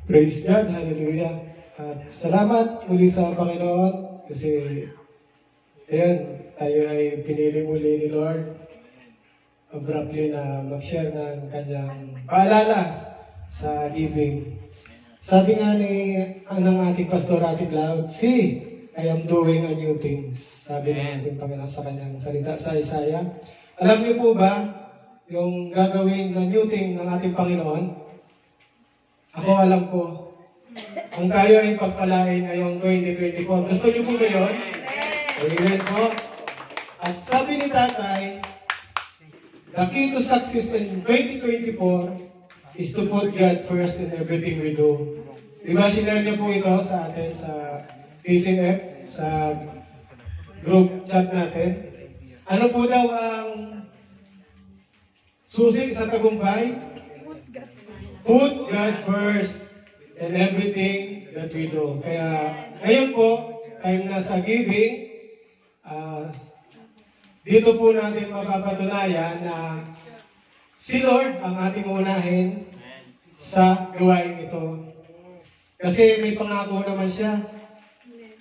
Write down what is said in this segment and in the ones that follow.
Praise God, hallelujah. At salamat muli sa Panginoon kasi ayan, tayo ay pinili muli ni Lord abruptly na mag-share ng kanyang paalala sa giving. Sabi nga ng ating pastor, Ate Cloud, see, I am doing a new things. Sabi ng ating Panginoon sa kanyang salita sa Isaiah. Alam niyo po ba yung gagawin na new thing ng ating Panginoon? Ako alam ko. Ang tayo ay pagpalain ngayong 2024. Gusto niyo po ba yun? Amen po. At sabi ni Tatay, the key to success in 2024 is to put God first in everything we do. Diba, sinare niya po ito sa atin sa TCF, sa group chat natin. Ano po daw ang susi sa tagumpay? Put God first in everything that we do. Kaya ngayon po, time na sa giving, dito po natin mapapatunayan na si Lord ang ating unahin sa gawain ito. Kasi may pangako naman siya.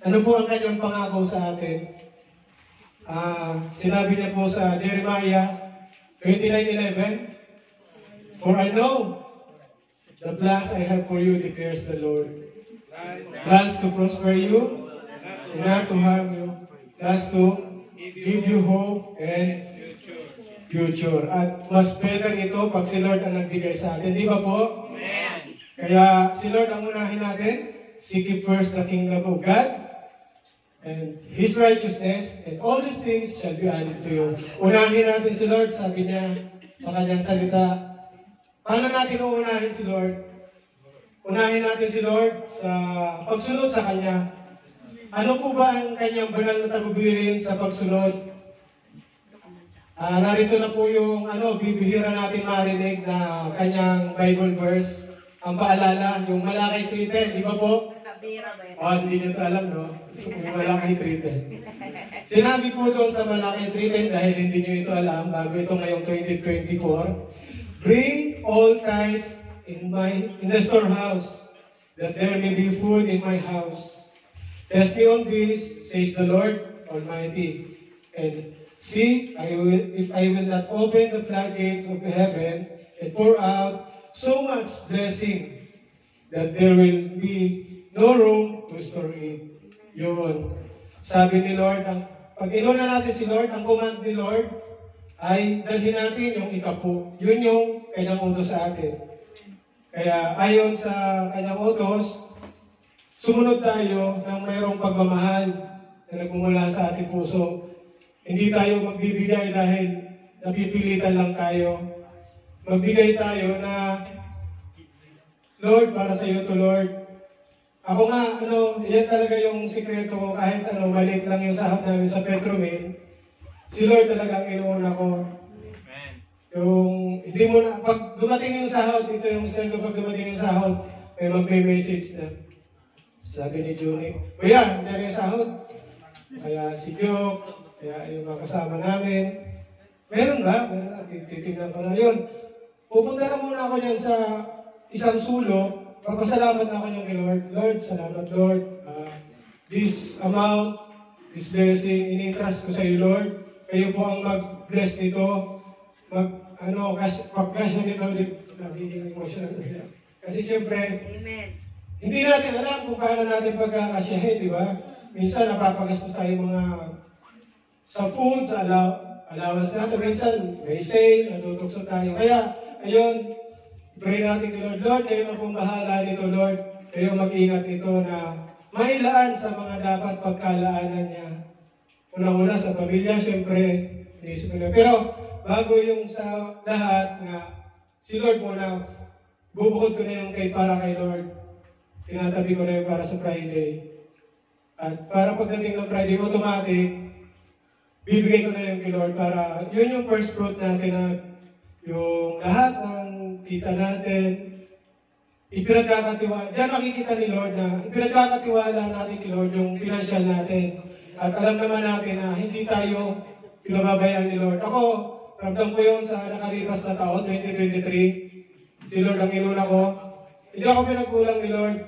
Ano po ang kanyang pangako sa atin? Sinabi niya po sa Jeremiah 29:11, "For I know the plans I have for you, declares the Lord. Plans to prosper you, and not to harm you. Plans to give you hope and future." At mas better ito pag si Lord ang nagbigay sa atin. Di ba po? Amen. Kaya si Lord ang unahin natin. Seek ye first the kingdom of God and His righteousness, and all these things shall be added to you. Unahin natin si Lord, sabi niya sa kanyang salita. Paano natin uunahin si Lord? Unahin natin si Lord sa pagsunod sa Kanya. Ano po ba ang Kanyang banal na tagubilin sa pagsunod? Narito na po yung bibihira natin marinig na Kanyang Bible verse. Ang paalala, yung Malakay 3:10, di ba po? Hindi nyo ito alam, no? Yung Malakay 3:10. Sinabi po doon sa Malakay 3:10, dahil hindi nyo ito alam, bago ito ngayong 2024, "Bring all tithes in the storehouse, that there may be food in my house. Test me on this, says the Lord Almighty, and see, if I will not open the floodgates of heaven and pour out so much blessing that there will be no room to store it." Yun. Sabi ni Lord, pag inuna natin si Lord, ang command ni Lord, ay dalhin natin yung ikapu. Yun yung kanyang utos sa atin. Kaya ayon sa kanyang utos, sumunod tayo ng mayroong pagmamahal na nagmumula sa ating puso. Hindi tayo magbibigay dahil napipilitan lang tayo. Magbigay tayo na, "Lord, para sa iyo to, Lord." Ako nga, yan talaga yung sikreto ko, kahit maliit lang yung sahod namin sa Petromin, si Lord talaga ang inuuna ko. Amen. Yung, hindi mo na, pag dumating yung sahod, ito yung style ko, pag dumating yung sahod, may mag-message na. Sabi ni Juni, "Kuya, hindi yung sahod." Kaya si Joe, kaya yung mga kasama namin, "Meron ba?" "Meron, titignan ko na yun." Pupunta na muna ako niyan sa isang sulok, pagpasalamat na ako niyan kay Lord. "Lord, salamat Lord. This amount, this blessing, ini-entrust ko sa iyo, Lord. Kayo po ang mag-bless nito, pag-cash nito, nagiging emotional na. Kasi syempre, Amen. Hindi natin alam kung paano natin pagkakasyahin, di ba? Minsan napapagastos tayo sa food, sa allowance natin. Minsan may sale, natutokso tayo. Kaya, ayun, pray natin kay Lord. Lord, kayo na pong bahala nito, Lord. Kayo mag-ingat nito na mailaan sa mga dapat pagkalaanan niya. Una-una sa pamilya, syempre, inisip ko na. Pero bago yung sa lahat na si Lord muna, bubukod ko na yung para kay Lord. Tinatabi ko na yung para sa Friday. At para pagdating ng Friday, automatic, bibigay ko na yung kay Lord para yun yung first fruit natin na yung lahat ng kita natin, ipinagkakatiwala. Diyan makikita ni Lord na ipinagkakatiwala natin kay Lord yung financial natin. At alam naman natin na hindi tayo pinababayaan ni Lord. Ako, ramdam ko yun sa nakalipas na taon, 2023. Si Lord ang inuna ko. Hindi ako pinagkulang ni Lord.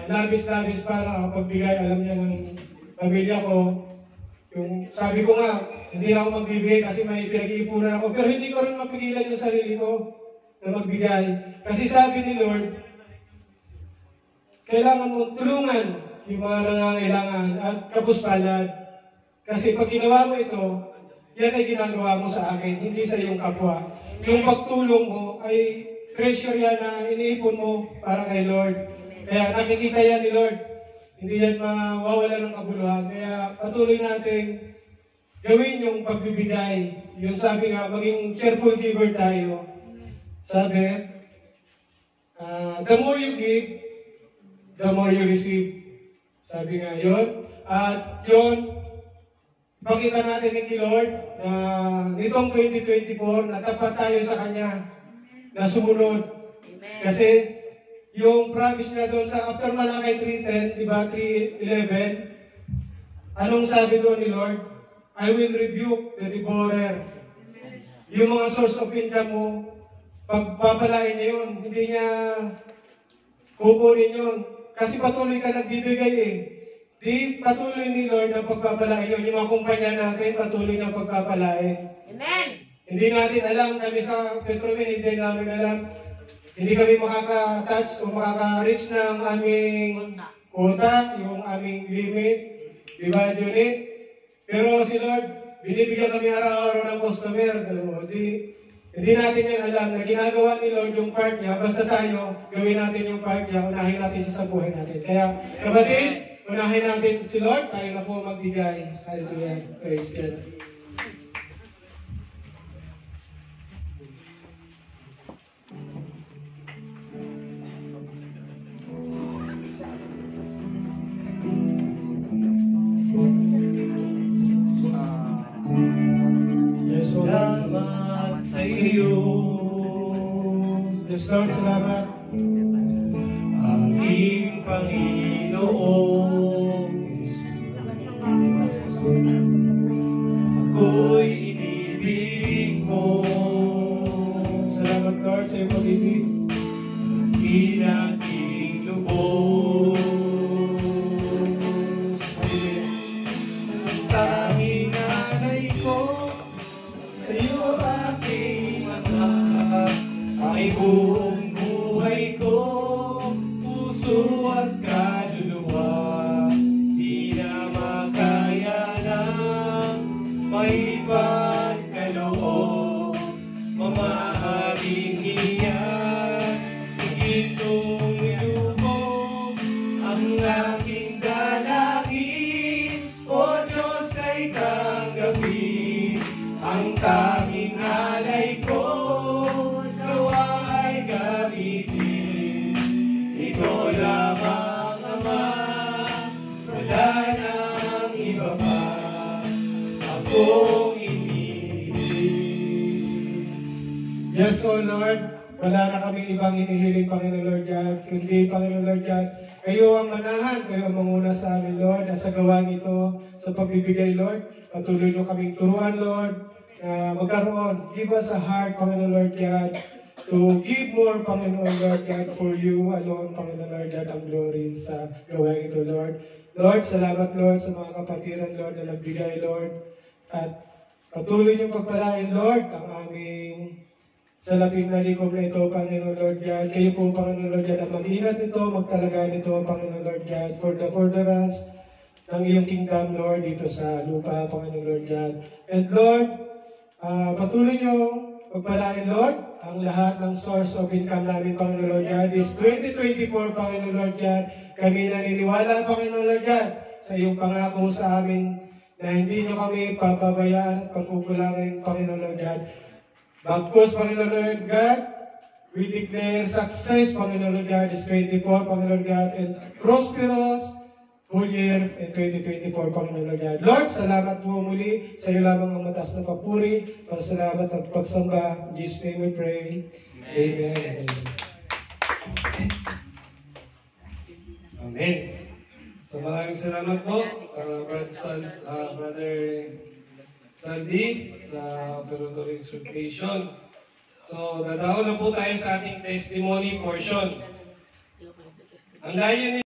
Labis-labis pa nakapagbigay, alam niya ng pamilya ko. Yung sabi ko nga, hindi na ako magbibigay kasi may pinag-iipunan ako. Pero hindi ko rin mapigilan yung sarili ko na magbigay. Kasi sabi ni Lord, kailangan mo tulungan yung mga nangangailangan at kapuspalad. Kasi pag ginawa mo ito, yan ay ginagawa mo sa akin, hindi sa iyong kapwa. Yung pagtulong mo ay treasure yan na iniipon mo para kay Lord. Kaya nakikita yan ni Lord. Hindi yan mawawala ng kabuluhan. Kaya patuloy natin gawin yung pagbibigay. Yung sabi nga, maging cheerful giver tayo. Sabi, the more you give, the more you receive. Sabi nga yun. At yun, ipakita natin kay Lord na nitong 2024, natapat tayo sa Kanya na sumunod. Kasi yung promise niya doon sa after Malakay 3:10, di ba, 3:11, anong sabi doon ni Lord? I will rebuke the devourer. Yung mga source of income mo, pagpapalain niya yun, hindi niya kukunin yun. Kasi patuloy ka nagbibigay eh. Di patuloy ni Lord ang pagpapalain yun. Yung mga kumpanya natin, patuloy na pagpapalain. Amen! Hindi natin alam, kami sa Petromin, hindi namin alam. Hindi kami makaka-touch o makaka-reach ng aming quota, yung aming limit. Di ba, Johnny? Pero si Lord, binibigyan kami araw-araw ng customer. Hindi natin yan alam na ginagawa ni Lord yung part niya. Basta tayo, gawin natin yung part niya, unahin natin siya sa buhay natin. Kaya, kapatid, unahin natin si Lord, tayo na po magbigay. Hallelujah. Praise God. Yes, Salamat sa iyo. Yes, Lord, salamat. Aking Panginoon, ako'y inibig mo. Salamat, Lord, sa iyong pag-ibig. Aking lubos. Tanging alay ko sa iyo, aking anak, ay buong buhay ko, puso at kaluluwa, di na makaya ng may pagkaloob. Mamahaling iyan, itong lubog, ang aking dalangin, o Diyos ay tanggapin, ang tanging alay ko, nawa'y gamitin. Ito lamang, Ama, wala nang iba pa akong inibig. Yes, O Lord, wala na kami ibang hinihiling, Panginoon Lord God, kundi, Panginoon Lord God, kayo ang manahan, kayo ang manguna sa amin, Lord, at sa gawang ito, sa pagbibigay, Lord, patuloy nyo kaming turuan, Lord, na magkaroon, give us a heart, Panginoon Lord God, to give more, Panginoon Lord God, for you alone, Panginoon Lord God, ang glory sa gawang ito, Lord. Lord, salamat, Lord, sa mga kapatiran, Lord, na nagbigay, Lord, at patuloy niyong pagpalain, Lord, ang aming sa labing na likom na ito, Panginoon Lord God. Kayo po, Panginoon Lord God, ang mag-ingat nito, magtalaga nito, Panginoon Lord God, for the furtherance ng iyong kingdom, Lord, dito sa lupa, Panginoon Lord God. And Lord, patuloy niyo pagpalain, Lord, ang lahat ng source of income namin, Panginoon Lord God. This 2024, Panginoon Lord God, kami naniniwala, Panginoon Lord God, sa iyong pangako sa amin na hindi niyo kami papabayaan at pagkukulangin, Panginoon Lord God. Bagkus, Panginoon Lord God, we declare success, Panginoon Lord God, this 24, Panginoon Lord God, and prosperous whole year in 2024, Panginoon Lord God. Lord, salamat po muli. Sa iyo lamang ang mataas na papuri, pasalamat at pagsamba. In Jesus' name we pray. Amen. Amen. So maraming salamat po, Brother Sandy, sa Operatory Exhortation. So, dadao na po tayo sa ating testimony portion. Ang layunin